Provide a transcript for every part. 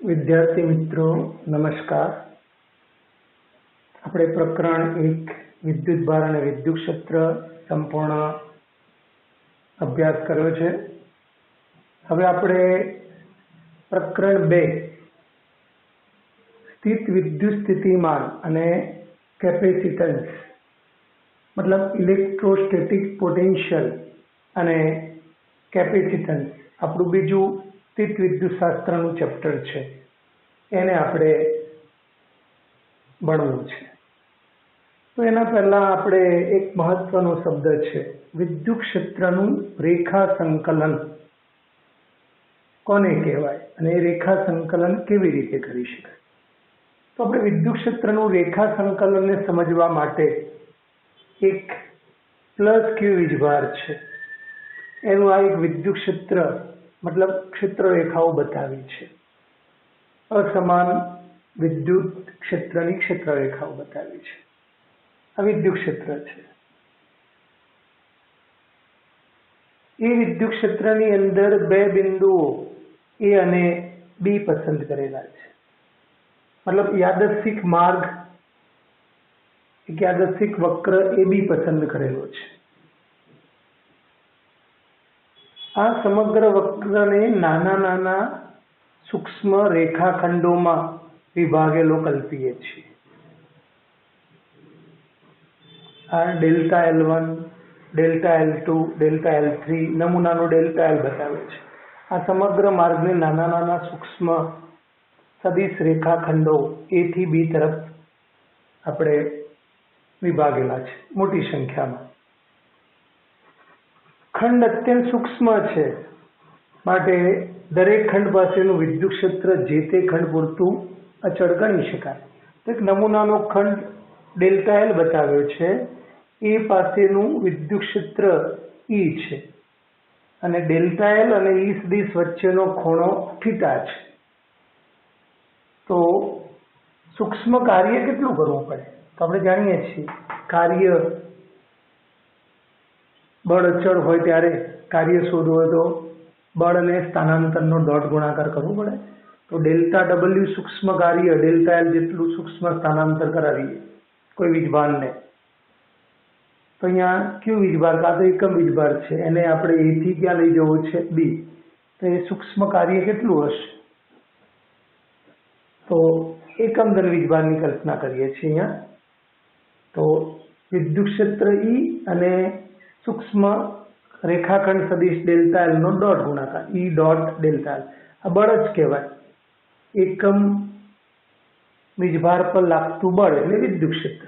विद्यार्थी मित्रों नमस्कार। આપણે પ્રકરણ 1 વિદ્યુત ભાર અને વિદ્યુત ક્ષેત્ર સંપૂર્ણ અભ્યાસ કર્યો છે। હવે આપણે પ્રકરણ 2 સ્થિત વિદ્યુત સ્થિતિમાન અને કેપેસિટન્સ મતલબ ઇલેક્ટ્રોસ્ટેટિક પોટેન્શિયલ અને કેપેસિટન્સ આપણું બીજું સ્થિત વિદ્યુત શાસ્ત્રનું ચેપ્ટર છે, એને આપણે ભણવું છે। તો એના પહેલા આપણે એક મહત્વનો શબ્દ છે વિદ્યુત ક્ષેત્રનું રેખા સંકલન કોને કહેવાય અને એ રેખા સંકલન કેવી રીતે કરી શકાય। તો આપણે વિદ્યુત ક્ષેત્રનું રેખા સંકલનને સમજવા માટે એક પ્લસ ક્યુ વીજભાર છે, એનું આ એક વિદ્યુત ક્ષેત્ર મતલબ ક્ષેત્ર રેખાઓ બતાવી છે। અસમાન વિદ્યુત ક્ષેત્રની ક્ષેત્ર રેખાઓ બતાવી છે। આ વિદ્યુત ક્ષેત્ર છે। એ વિદ્યુત ક્ષેત્રની અંદર બે બિંદુઓ એ અને બી પસંદ કરેલા છે, મતલબ યાદચ્છિક માર્ગ એક યાદચ્છિક વક્ર એ બી પસંદ કરેલો છે। આ સમગ્ર વક્રને નાના નાના સૂક્ષ્મ રેખાખંડોમાં વિભાગેલો કલ્પીએ છીએ। આ delta L1, delta L2, delta L3 નમૂનાનો ડેલ્ટા L બતાવે છે। આ સમગ્ર માર્ગને નાના નાના સૂક્ષ્મ સદિશ રેખાખંડો એ થી બી તરફ આપણે વિભાગેલા છે મોટી સંખ્યામાં। ખંડ અત્યંત સૂક્ષ્મ છે માટે દરેક ખંડ પાસેનું વિદ્યુત ક્ષેત્ર જે તે ખંડ પૂરતું અચળ ગણી શકાય। તો એક નમૂનાનો ખંડ ડેલ્ટા L બતાવ્યો છે, એ પાસેનું વિદ્યુત ક્ષેત્ર E છે અને ડેલ્ટા L અને E સદિશ વચ્ચેનો ખૂણો થીટા છે। તો સૂક્ષ્મ કાર્ય કેટલું કરવું પડે? તો આપણે જાણીએ છીએ કાર્ય બળ અચળ હોય ત્યારે કાર્ય શોધવું હોય તો બળ અને સ્થાનાંતરનો ડોટ ગુણાકાર કરવો પડે। તો ડેલ્ટા W સૂક્ષ્મ કાર્ય ડેલ્ટા L જેટલું સૂક્ષ્મ સ્થાનાંતર કરાવીએ કોઈ વીજભારને, તો અહીંયા ક્યુ વીજભાર કાં તો એકમ વીજભાર છે, એને આપણે એ થી ક્યાં લઈ જવું છે બી, તો એ સૂક્ષ્મ કાર્ય કેટલું હશે? તો એકમ ધન વીજભારની કલ્પના કરીએ છીએ અહીંયા। તો વિદ્યુત ક્ષેત્ર E અને સૂક્ષ્મ રેખાખંડ સદિશ ડેલ્ટા L નો ડોટ ગુણાકાર E ડોટ ડેલ્ટા L, આ બળ જ કહેવાય। એકમ વીજભાર પર લાગતું બળ એટલે વિદ્યુત ક્ષેત્ર,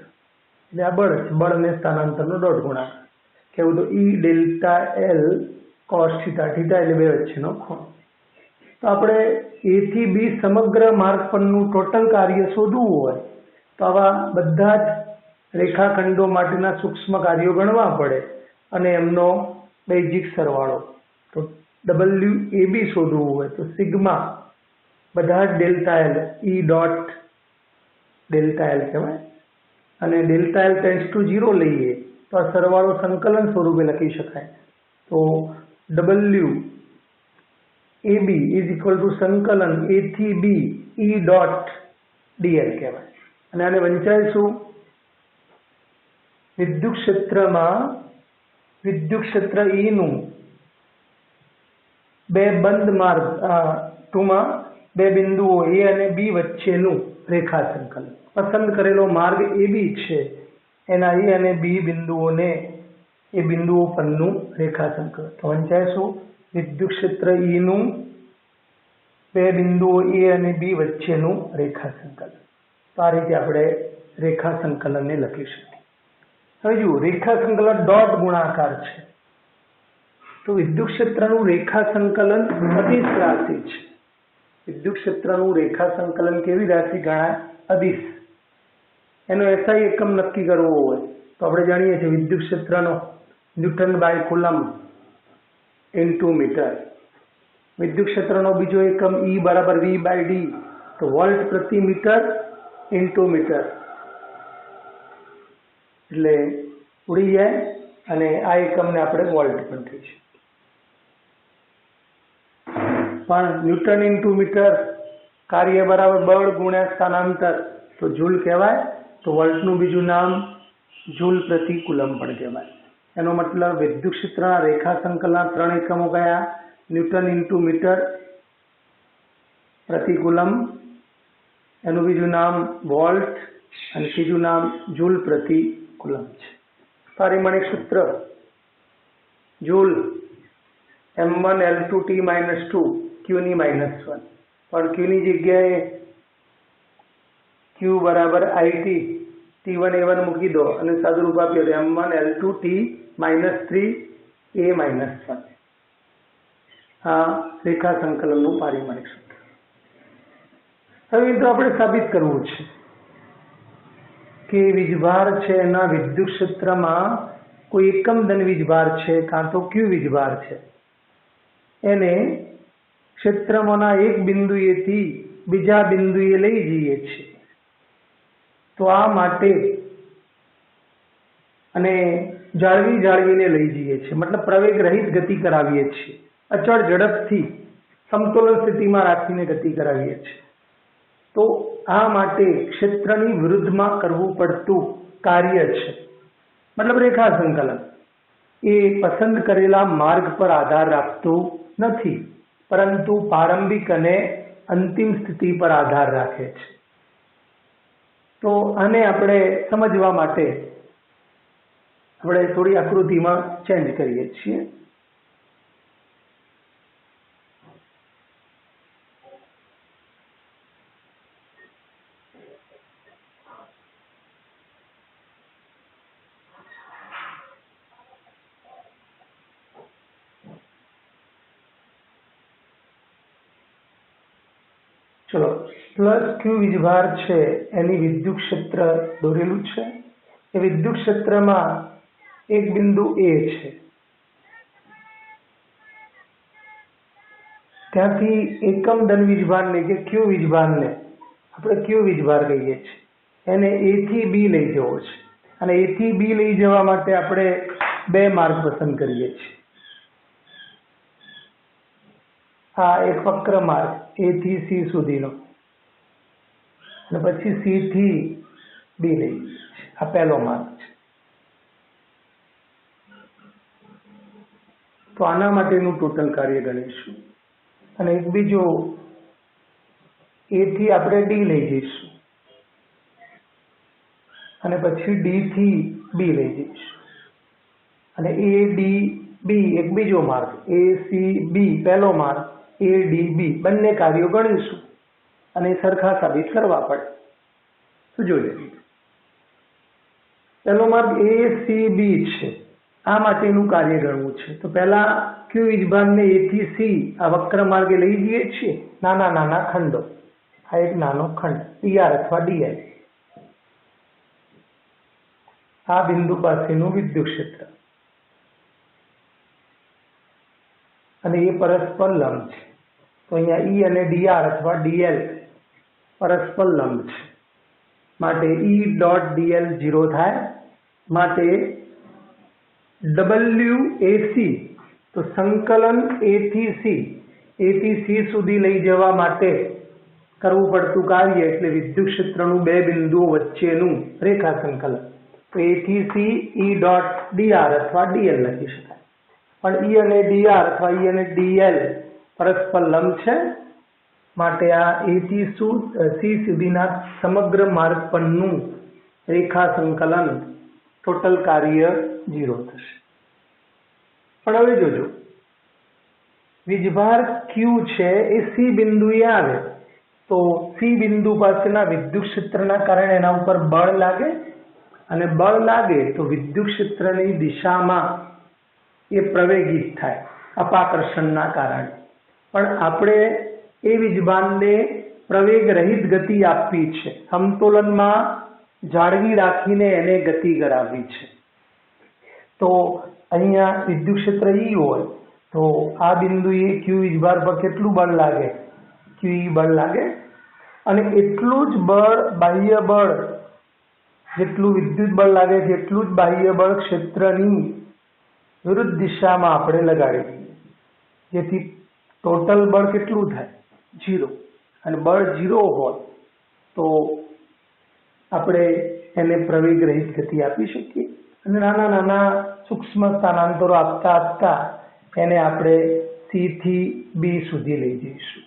એટલે આ બળ છે, બળ અને સ્થાનાંતરનો ડોટ ગુણાકાર કેવું તો E delta L cos theta, theta એટલે બે વચ્ચેનો ખૂણો। તો આપણે એ થી બી સમગ્ર માર્ગ પરનું ટોટલ કાર્ય શોધવું હોય તો આવા બધા જ રેખાખંડો માટેના સૂક્ષ્મ કાર્યો ગણવા પડે અને એમનો બેઝિક સરવાળો, તો WAB શોધવું હોય તો સિગ્મા બધા જ delta L E dot delta L કહેવાય અને ડેલ્ટા L ટેન્ડ્સ ટુ 0 લઈએ તો આ સરવાળો સંકલન સ્વરૂપે લખી શકાય। તો WAB ઇઝ ઇક્વલ ટુ સંકલન A થી B E ડોટ DL કહેવાય। અને આને વંચાઈશું વિદ્યુત ક્ષેત્રમાં વિદ્યુત ક્ષેત્ર E નું બે બંધ માર્ગ ટૂંકમાં બે બિંદુઓ A અને B વચ્ચેનું રેખા સંકલન, પસંદ કરેલો માર્ગ AB છે એના A અને B બિંદુઓને એ બિંદુઓ પરનું રેખા સંકલન। તો વંચાઈશું વિદ્યુત ક્ષેત્ર E નું બે બિંદુઓ A અને B વચ્ચેનું રેખા સંકલન। તો આ રીતે આપણે રેખા સંકલનને લખી શકીએ। હવે જુઓ રેખા સંકલન ડોટ ગુણાકાર છે, તો વિદ્યુત ક્ષેત્રનું રેખા સંકલન અદિશ રાશિ છે। વિદ્યુત ક્ષેત્રનું રેખા સંકલન કેવી રાશિ ગણાય? અદિશ। એનો SI એકમ નક્કી કરવો હોય તો આપણે જાણીએ છીએ વિદ્યુત ક્ષેત્રનો newton by coulomb into metre. વિદ્યુત ક્ષેત્રનો બીજો એકમ E બરાબર V બાય D, તો વોલ્ટ પ્રતિ મીટર ઇન્ટુ મીટર, એટલે ઉડી જાય અને આ એકમને આપણે વોલ્ટ પણ કહીશું। પણ ન્યૂટન ઇન્ટુ મીટર કાર્ય બરાબર બળ ગુણ્યા સ્થાનાંતર, તો જૂલ કહેવાય. તો વોલ્ટનું બીજું નામ જૂલ પ્રતિ કુલમ પણ કહેવાય. એનો મતલબ વિદ્યુત ક્ષેત્રના રેખા સંકલનના 3 એકમો કયા? ન્યૂટન ઇન્ટુ મીટર પ્રતિ કુલમ, એનું બીજું નામ વોલ્ટ અને ત્રીજું નામ જૂલ પ્રતિ કુલમ છે. પારિમાણિક સૂત્ર જૂલ m1L2T-2 Q ની -1, પણ Q ની જગ્યાએ Q બરાબર IT T1A1 મૂકી દો અને સાદુરૂપ આપીએ તો m1L2T-3A-1. આ રેખા સંકલનનું પારિમાણિક સૂત્ર. હવે તો આપણે સાબિત કરવું છે કે વીજભાર છે એના વિદ્યુત ક્ષેત્રમાં કોઈ એકમ ધન વીજભાર છે કાં તો Q વીજભાર છે, એને ક્ષેત્રમાંના એક બિંદુએથી બીજા બિંદુએ લઈ જઈએ છીએ. તો આ માટે અને જાળવીને લઈ જઈએ છીએ, મતલબ પ્રવેગ રહિત ગતિ કરાવીએ છીએ, અચળ ઝડપથી સમતોલન સ્થિતિમાં રાખીને ગતિ કરાવીએ છીએ. તો આ માટે ક્ષેત્રની વિરુદ્ધમાં કરવું પડતું કાર્ય છે, મતલબ રેખા સંકલન, એ પસંદ કરેલા માર્ગ પર આધાર રાખતું નથી, પરંતુ પ્રારંભિક અને અંતિમ સ્થિતિ પર આધાર રાખે છે. તો આને આપણે સમજવા માટે આપણે થોડી આકૃતિમાં ચેન્જ કરીએ છીએ. ચલો, પ્લસ ક્યુ વીજભાર છે એની વિદ્યુત ક્ષેત્ર દોરેલું છે. એ વિદ્યુત ક્ષેત્રમાં એક બિંદુ A છે, ત્યાંથી એકમ ધન વીજભારને કે ક્યુ વીજભારને આપણે ક્યુ વીજભાર કહીએ છીએ, એને A થી B લઈ જવો છે. અને A થી B લઈ જવા માટે આપણે બે માર્ગ પસંદ કરીએ છીએ. આ એક વક્ર માર્ગ A થી C સુધીનો, અને પછી C થી B લઈ જઈએ છીએ. આ પહેલો માર્ગ છે. તો આના માટેનું ટોટલ કાર્ય ગણીશું. અને એક બીજો A થી આપણે D લઈ જઈશું, અને પછી D થી B લઈ જઈશું. અને ADB એક બીજો માર્ગ, ACB પહેલો માર્ગ, ADB બંને કાર્યો ગણીશું અને સરખા સાબિત કરવા પડે. તો જોઈએ, પહેલો માર્ગ ACB છે, આ માટેનું કાર્ય ગણવું છે. તો પહેલા ક્યુ વીજભારને A થી C આ વક્ર માર્ગે લઈ જઈએ છીએ, નાના નાના ખંડો. આ એક નાનો ખંડ DR અથવા DI, આ બિંદુ પાસેનું વિદ્યુત ક્ષેત્ર, અને એ પરસ્પર લંબ છે. તો અહીંયા E અને DR અથવા DL પરસ્પર લંબ છે, માટે E ડોટ DL 0 થાય. માટે WAC, તો સંકલન A થી C સુધી લઈ જવા માટે કરવું પડતું કાર્ય એટલે વિદ્યુત ક્ષેત્રનું બે બિંદુઓ વચ્ચેનું રેખા સંકલન. તો A થી C E ડોટ DR અથવા DL લખી શકાય. પણ E અને DR અથવા E અને DL પરસ્પર લંબ છે, માટે આ A થી C સુધીના સમગ્ર માર્ગ પરનું રેખા સંકલન ટોટલ કાર્ય 0 થશે. પણ હવે જોજો, વીજભાર Q છે એ C બિંદુએ આવે, તો C બિંદુ પાસેના વિદ્યુત ક્ષેત્રના કારણે એના ઉપર બળ લાગે, અને બળ લાગે તો વિદ્યુત ક્ષેત્રની દિશામાં એ પ્રવેગિત થાય અપાકર્ષણના કારણે. પણ આપણે એ વીજભારને પ્રવેગ રહિત ગતિ આપવી છે, સમતોલનમાં જાળવી રાખીને એને ગતિ કરાવવી છે. તો અહીંયા વિદ્યુત ક્ષેત્ર E હોય તો આ બિંદુએ ક્યુ વીજભાર પર કેટલું બળ લાગે? QE બળ લાગે, અને એટલું જ બળ, બાહ્ય બળ, જેટલું વિદ્યુત બળ લાગે છે એટલું જ બાહ્ય બળ ક્ષેત્રની વિરુદ્ધ દિશામાં આપણે લગાડી દઈએ, જેથી ટોટલ બળ કેટલું થાય? 0. અને બળ 0 હોય તો આપણે એને પ્રવેગ રહિત ગતિ આપી શકીએ અને નાના નાના સૂક્ષ્મ સ્થાનાંતરો આપતા આપતા એને આપણે સી થી બી સુધી લઈ જઈશું.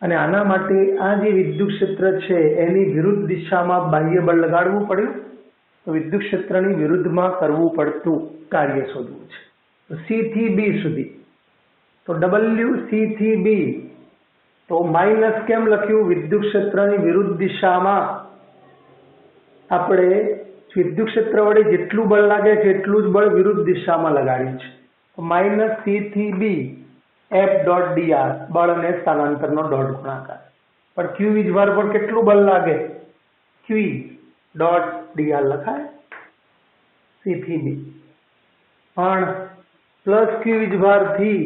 અને આના માટે આ જે વિદ્યુત ક્ષેત્ર છે એની વિરુદ્ધ દિશામાં બાહ્ય બળ લગાડવું પડ્યું, તો વિદ્યુત ક્ષેત્રની વિરુદ્ધમાં કરવું પડતું કાર્ય શોધવું છે. તો સી થી બી સુધી, તો ડબલ્યુ સી થી બી, તો માઇનસ કેમ લખ્યું? વિદ્યુત ક્ષેત્રની વિરુદ્ધ દિશામાં આપણે વિદ્યુત ક્ષેત્ર વડે જેટલું બળ લાગે છે એટલું જ બળ વિરુદ્ધ દિશામાં લગાડ્યું છે. તો માઇનસ સી થી બી એફ ડોટ ડીઆર, બળ અને સ્થાનાંતરનો ડોટ ગુણાકાર. પણ ક્યુ વીજભાર પર કેટલું બળ લાગે? ક્યુ ડોટ ડીઆર લખાય સી થી બી. પણ પ્લસ ક્યુ વીજભારથી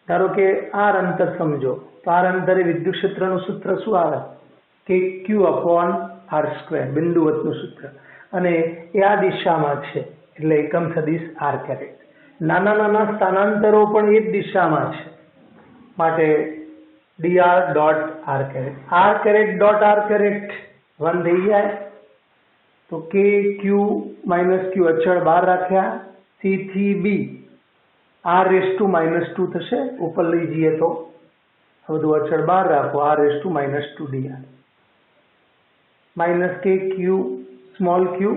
ધારો કે આર અંતર સમજો, તો આર અંતરે વિદ્યુત ક્ષેત્રનું સૂત્ર શું આવે? કે ક્યુ અપોન આર સ્ક્વેર, બિંદુવતનું સૂત્ર. અને એ આ દિશામાં છે એટલે એકમ સદિશ આર કેરેટ. નાના નાના સ્થાનાંતરો પણ એ જ દિશામાં છે માટે D R dot R caret. R caret dot R caret 1 થઈ જાય તો કે ક્યુ માઇનસ ક્યુ અચળ બહાર રાખ્યા. સી થી બી આર રેસ ટુ -2 થશે, ઉપર લઈ જઈએ તો બધું અચળ બહાર રાખો. R raise to -2 D R minus K Q small ક્યુ.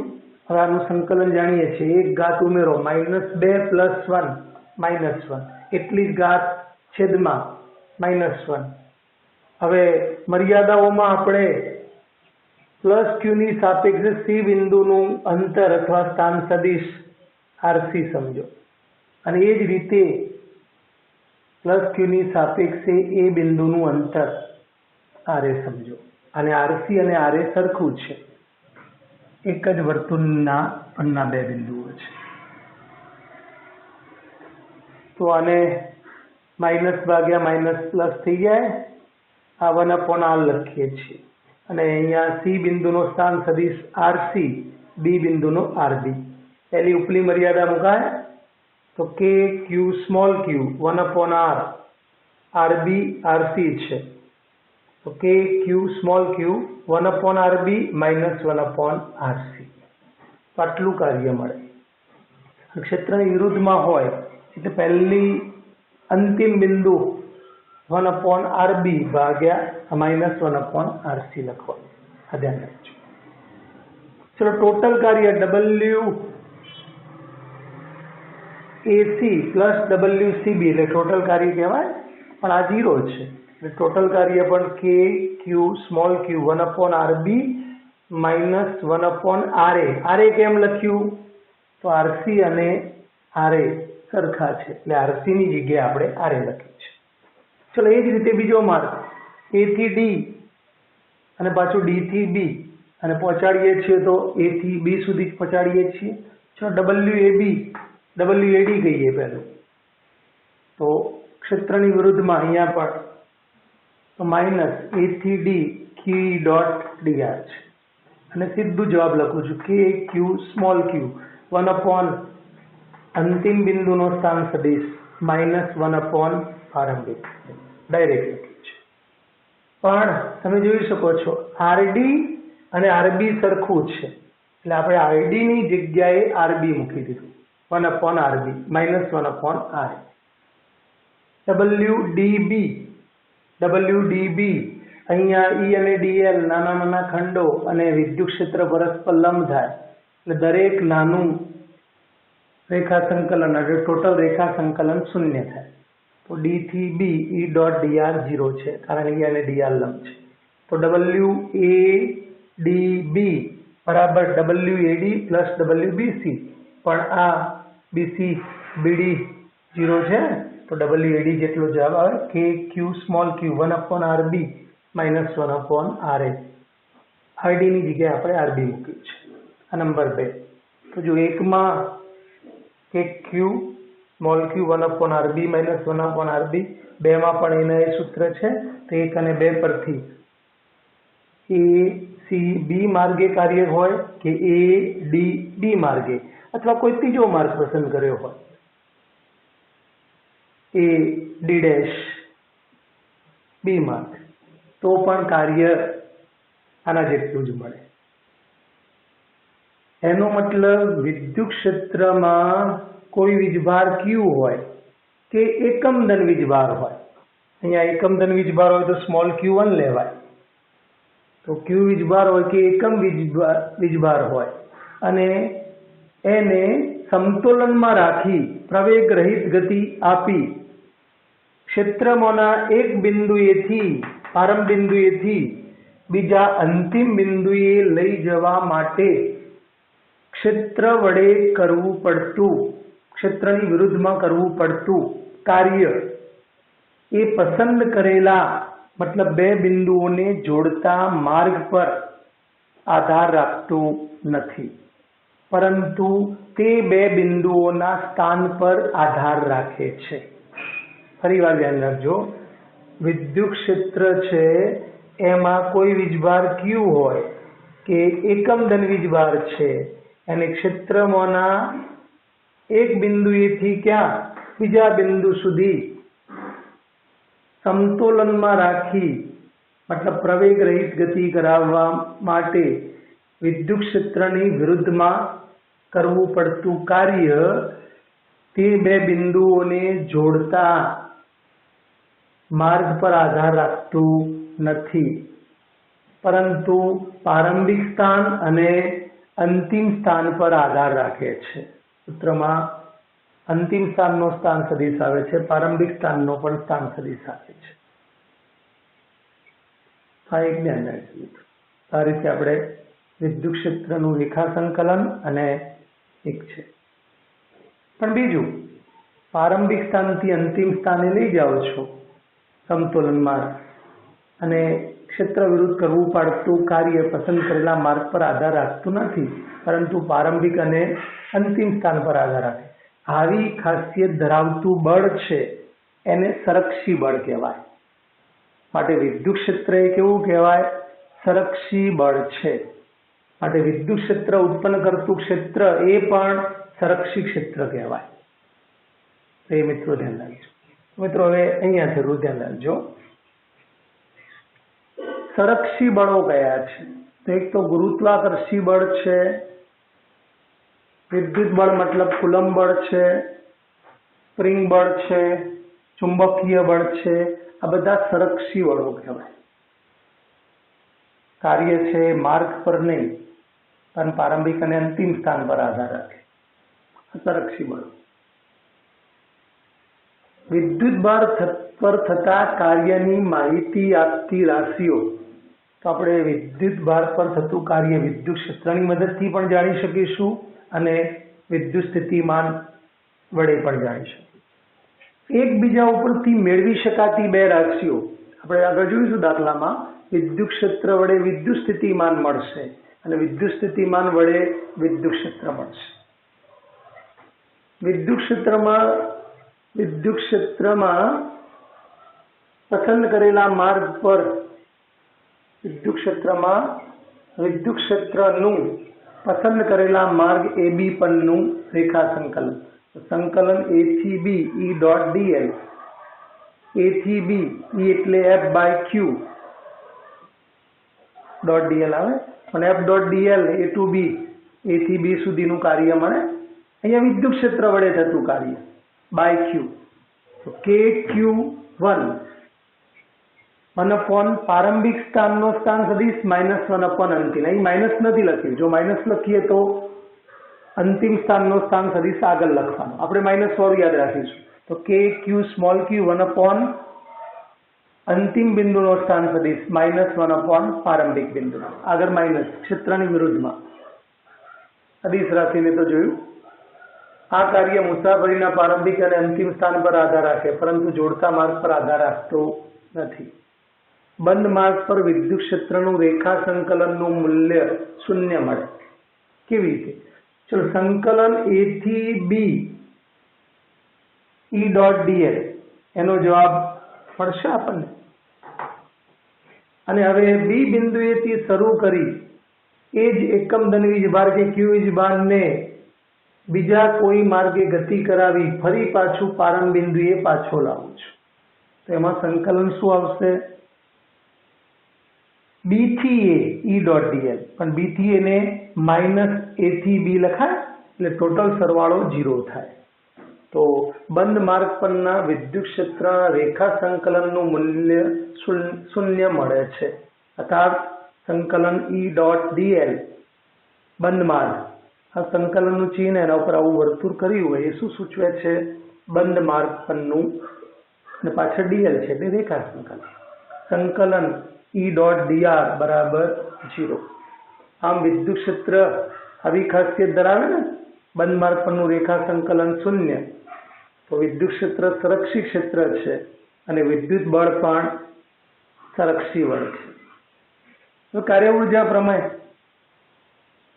હવે આનું સંકલન જાણીએ છીએ, એક ઘાત ઉમેરો -2 + 1 -1, એટલી જ ઘાત છેદમાં -1. હવે મર્યાદાઓમાં આપણે પ્લસ ક્યુ ની સાપેક્ષે સી બિંદુનું અંતર અથવા સ્થાન સદિશ આરસી સમજો, અને એ જ રીતે પ્લસ ક્યુ ની સાપેક્ષે એ બિંદુનું અંતર આરએ સમજો. અને આરસી અને આરએ સરખું છે, એક જ વર્તુળના પરના બે બિંદુઓ છે. તો આને માઇનસ ભાગ્યા માઇનસ પ્લસ થઈ જાય. આ 1/r લખીએ છીએ અને અહીંયા સી બિંદુનો સ્થાન સદિશ આરસી, બી બિંદુનો આરબી. પહેલી ઉપલી મર્યાદા મુકાય તો કે ક્યુ સ્મોલ ક્યુ 1/r, આરબી આરસી છે તો કે ક્યુ સ્મોલ ક્યુ 1/rb -1/rc. આટલું કાર્ય મળે. ક્ષેત્રની વિરુદ્ધમાં હોય એટલે પહેલી અંતિમ બિંદુ 1/rb ભાગ્યા -1/rc લખવાનું. આ ધ્યાન રાખજો. ચલો ટોટલ કાર્ય ડબલ્યુ એસી પ્લસ ડબલ્યુસીબી એટલે ટોટલ કાર્ય કહેવાય, પણ આ 0 છે એટલે ટોટલ કાર્ય પણ કે ક્યુ સ્મોલ ક્યુ 1/rb -1/ra. આરએ કેમ લખ્યું? તો આરસી અને આરએ સરખા છે એટલે આરસી ની જગ્યાએ આપણે આરએ લખ્યું છે. ચલો એ જ રીતે બીજો માર્ગ એ થી ડી અને પાછું ડી થી બી, અને પહોંચાડીએ છીએ તો એ થી બી સુધી જ પહોંચાડીએ છીએ. ચલો ડબલ્યુએડી કહીએ પહેલું, તો ક્ષેત્રની વિરુદ્ધમાં અહીંયા પણ તો માઇનસ એ થી ડી ક્યુ ડોટ ડીઆર છે. અને સીધું જવાબ લખું છું કે ક્યુ સ્મોલ ક્યુ 1/ અંતિમ બિંદુનો સ્થાન સદિશ -1/ પ્રારંભિક, ડાયરેક્ટ લખ્યું છે. પણ તમે જોઈ શકો છો આરડી અને આરબી સરખું છે એટલે આપણે આરડી ની જગ્યાએ આરબી મૂકી દીધું, 1/rb -1/r. ડબલ્યુડીબી અહીંયા ઈ અને ડીએલ નાના નાના ખંડો અને વિદ્યુત ક્ષેત્ર પરસ્પર લંબ થાય એટલે દરેક નાનું રેખા સંકલન એટલે ટોટલ રેખા સંકલન 0 થાય. તો ડી થી બી ઈ ડોટ ડીઆર 0 છે કારણ ઈ અને ડીઆર લંબ છે. તો ડબલ્યુએડીબી બરાબર ડબલ્યુએડી પ્લસ ડબલ્યુબીસી, પણ આ બીસી બીડી 0 છે તો ડબલ્યુએડી જેટલો જવાબ આવે કે ક્યુ સ્મોલ ક્યુ 1/rb -1/ra. આરડી ની જગ્યાએ આપણે આરબી મૂક્યું છે. આ નંબર 2. તો જો એકમાં કે ક્યુ સ્મોલ ક્યુ 1/rb -1/rb, 2 માં પણ એના એ સૂત્ર છે તો 1 અને 2 પરથી એ સી બી માર્ગે કાર્ય હોય કે એ ડી બી માર્ગે અથવા કોઈ ત્રીજો માર્ગ પસંદ કર્યો હોય, એ ડી ડેશ બી માર્ગ, તો પણ કાર્ય આના જેટલું જ મળે. એનો મતલબ વિદ્યુત ક્ષેત્રમાં કોઈ વીજભાર ક્યુ હોય કે એકમ ધન વીજભાર હોય, અહીંયા એકમ ધન વીજભાર હોય તો સ્મોલ Q1 લેવાય, તો ક્યુ વીજભાર હોય કે એકમ વીજભાર હોય અને એને સમતોલનમાં રાખી પ્રવેગ રહિત ગતિ આપી ક્ષેત્રમાંના એક બિંદુએથી પ્રારંભ બિંદુએથી બીજા અંતિમ બિંદુએ લઈ જવા માટે ક્ષેત્ર વડે કરવું પડતું, ક્ષેત્રની વિરુદ્ધમાં કરવું પડતું કાર્ય એ પસંદ કરેલા મતલબ બે બિંદુઓને જોડતા માર્ગ પર આધાર રાખતું નથી, પરંતુ તે બે બિંદુઓના સ્થાન પર આધાર રાખે છે. ફરી વાર ધ્યાન રાખજો, વિદ્યુત ક્ષેત્ર છે એમાં કોઈ વીજભાર ક્યુ હોય કે એકમ ધન વીજભાર છે અને ક્ષેત્રમાંના એક બિંદુએથી ક્યાં બીજા બિંદુ સુધી સમતોલનમાં રાખી મતલબ પ્રવેગ રહિત ગતિ કરાવવા માટે વિદ્યુત ક્ષેત્રની વિરુદ્ધમાં કરવું પડતું કાર્ય તે બે બિંદુઓને જોડતા માર્ગ પર આધાર રાખતું નથી, પરંતુ પ્રારંભિક સ્થાન અને અંતિમ સ્થાન પર આધાર રાખે છે. સૂત્રમાં અંતિમ સ્થાનનો સ્થાન સદિશ આવે છે, પ્રારંભિક સ્થાનનો પણ સ્થાન સદિશ આવે છે. આ એક ધ્યાન રાખજો. આ રીતે આપણે વિદ્યુત ક્ષેત્રનું રેખા સંકલન અને એક છે. પણ બીજું, પ્રારંભિક સ્થાનથી અંતિમ સ્થાને લઈ જાઓ છો સમતોલનમાં અને ક્ષેત્ર વિરુદ્ધ કરવું પડતું કાર્ય પસંદ કરેલા માર્ગ પર આધાર રાખતું નથી, પરંતુ પ્રારંભિક અને અંતિમ સ્થાન પર આધાર રાખે. આવી ખાસિયત ધરાવતું બળ છે એને સંરક્ષી બળ કહેવાય. માટે વિદ્યુત ક્ષેત્ર એ કેવું કહેવાય? સંરક્ષી બળ છે. માટે વિદ્યુત ક્ષેત્ર ઉત્પન્ન કરતું ક્ષેત્ર એ પણ સંરક્ષી ક્ષેત્ર કહેવાય. એ મિત્રો ધ્યાન રાખજો. મિત્રો હવે અહીંયા જરૂર ધ્યાન રાખજો. સંરક્ષી બળો કયા છે? તો એક તો ગુરુત્વાકર્ષી બળ છે, વિદ્યુત બળ મતલબ કુલંબ બળ છે, સ્પ્રિંગ બળ છે, ચુંબકીય બળ છે. આ બધા સંરક્ષી બળો કહેવાય. કાર્ય છે માર્ગ પર નહીં પણ પ્રારંભિક અને અંતિમ સ્થાન પર આધાર રાખે. સંરક્ષી બળો. વિદ્યુત ભાર પર થતા કાર્યની માહિતી આપતી રાશિઓ. તો આપણે વિદ્યુત ભાર પર થતું કાર્ય વિદ્યુત ક્ષેત્રની મદદથી પણ જાણી શકીશું અને વિદ્યુત સ્થિતિમાન વડે પણ જાણી શકીશું. એકબીજા ઉપરથી મેળવી શકાતી બે રાશિઓ આપણે આગળ જોઈશું. દાખલામાં વિદ્યુત ક્ષેત્ર વડે વિદ્યુત સ્થિતિમાન મળશે અને વિદ્યુત સ્થિતિમાન વડે વિદ્યુત ક્ષેત્ર મળશે. વિદ્યુત ક્ષેત્રમાં પસંદ કરેલા માર્ગ પર વિદ્યુત ક્ષેત્રનું પસંદ કરેલા માર્ગ AB પરનું રેખા સંકલન. સંકલન A થી B E dot dl. A થી B E એટલે F by Q dot dl આવે અને F dot dl A to B, A થી B સુધીનું કાર્ય મળે. અહીંયા વિદ્યુત ક્ષેત્ર વડે થતું કાર્ય બાય Q. તો KQ1 પ્રારંભિક સ્થાનનો સ્થાન સદિશ -1 અંતિમ. અહીં માઇનસ નથી લખ્યું. જો માઇનસ લખીએ તો અંતિમ સ્થાનનો સ્થાન સદિશ આગળ લખવાનો. આપણે માઇનસ વાળું યાદ રાખીશું. તો KQ સ્મોલ Q 1 અંતિમ બિંદુનો સ્થાન સદિશ -1 પ્રારંભિક બિંદુ. આગળ માઇનસ ક્ષેત્રની વિરુદ્ધમાં સદિશ રાશિને તો જોયું. આ કાર્ય મુસાફરીના પ્રારંભિક અને અંતિમ સ્થાન પર આધાર રાખે, પરંતુ જોડતા માર્ગ પર આધાર રાખતો નથી. બંધ માર્ગ પર વિદ્યુત ક્ષેત્રનું રેખા સંકલનનું મૂલ્ય 0 મળે. કેવી રીતે? ચલો, સંકલન A થી B E ડોટ dl એનો જવાબ મળશે આપણને. અને હવે B બિંદુએથી શરૂ કરી એ જ એકમ ધન વીજભાર કે Q વીજભારને બીજા કોઈ માર્ગે ગતિ કરાવી ફરી પાછું પ્રારંભ બિંદુએ પાછો લાવું છું. તો એમાં સંકલન શું આવશે? બી થી એ ઈ ડોટ ડીએલ, પણ બી થી એ ને માઇનસ એ થી બી લખાય એટલે ટોટલ સરવાળો 0 થાય. તો બંધ માર્ગ પરના વિદ્યુત ક્ષેત્ર રેખા સંકલનનું મૂલ્ય શૂન્ય મળે છે. અર્થાત સંકલન ઈ ડોટ ડીએલ બંધ માર્ગ, આ સંકલનનું ચિહ્ન એના ઉપર આવું વર્તુળ કર્યું હોય એ શું સૂચવે છે? બંધ માર્ગ પરનું, અને પાછળ ડીએલ છે એટલે રેખા સંકલન. સંકલન ઈ ડોટ ડીઆર બરાબર 0. આમ વિદ્યુત ક્ષેત્ર આવી ખાસિયત ધરાવે ને, બંધ માર્ગ પરનું રેખા સંકલન શૂન્ય, તો વિદ્યુત ક્ષેત્ર સંરક્ષી ક્ષેત્ર છે અને વિદ્યુત બળ પણ સંરક્ષી બળ છે. તો કાર્ય ઉર્જા પ્રમેય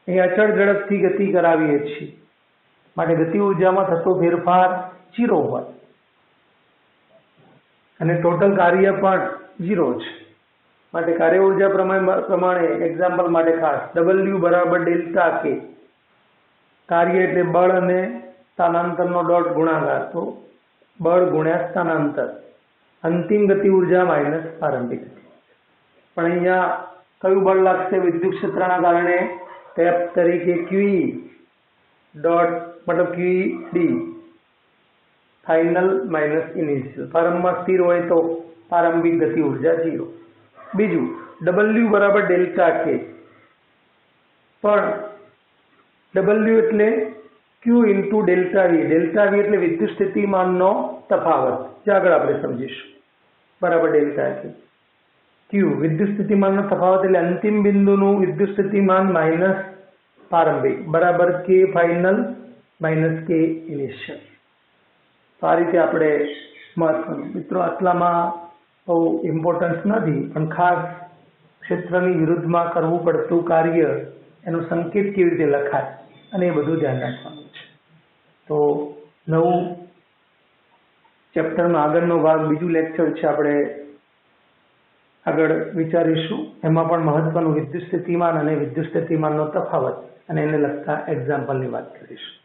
અહીં અચળ ઝડપથી ગતિ કરાવીએ છીએ, માટે ગતિ ઉર્જામાં થતો ફેરફાર 0 હોય અને ટોટલ કાર્ય પણ 0 છે. માટે કાર્ય ઉર્જા પ્રમાણે એક્ઝામ્પલ માટે ખાસ W બરાબર ડેલ્ટા કે, કાર્ય એટલે બળ અને સ્થાનાંતરનો ડોટ ગુણાકાર, તો બળ ગુણ્યા સ્થાનાંતર, અંતિમ ગતિ ઉર્જા માઇનસ પ્રારંભિક ગતિ. પણ અહીંયા કયું બળ લાગશે? વિદ્યુત ક્ષેત્રના કારણે ટેપ તરીકે QE ડોટ મતલબ QED ફાઇનલ માઇનસ ઇનિશિયલ. પ્રારંભમાં સ્થિર હોય તો પ્રારંભિક ગતિ ઉર્જા 0. બીજું W બરાબર ડેલ્ટા કે, પણ W એટલે Q into delta V. Delta V એટલે વિદ્યુત સ્થિતિમાનનો તફાવત, જે આગળ આપણે સમજીશું. બરાબર ડેલ્ટા કે Q વિદ્યુત સ્થિતિમાનનો તફાવત એટલે અંતિમ બિંદુનું વિદ્યુત સ્થિતિમાન માઇનસ પ્રારંભિક બરાબર કે ફાઇનલ માઇનસ કે ઇનિશિયલ. તો આ રીતે આપણે મહત્વનું, મિત્રો આટલામાં બહુ ઇમ્પોર્ટન્સ નથી, પણ ખાસ ક્ષેત્રની વિરુદ્ધમાં કરવું પડતું કાર્ય, એનો સંકેત કેવી રીતે લખાય અને એ બધું ધ્યાન રાખવાનું છે. તો નવું ચેપ્ટરનો આગળનો ભાગ, બીજું લેક્ચર છે, આપણે આગળ વિચારીશું. એમાં પણ મહત્વનું વિદ્યુત સ્થિતિમાન અને વિદ્યુત સ્થિતિમાનનો તફાવત અને એને લગતા એક્ઝામ્પલની વાત કરીશું.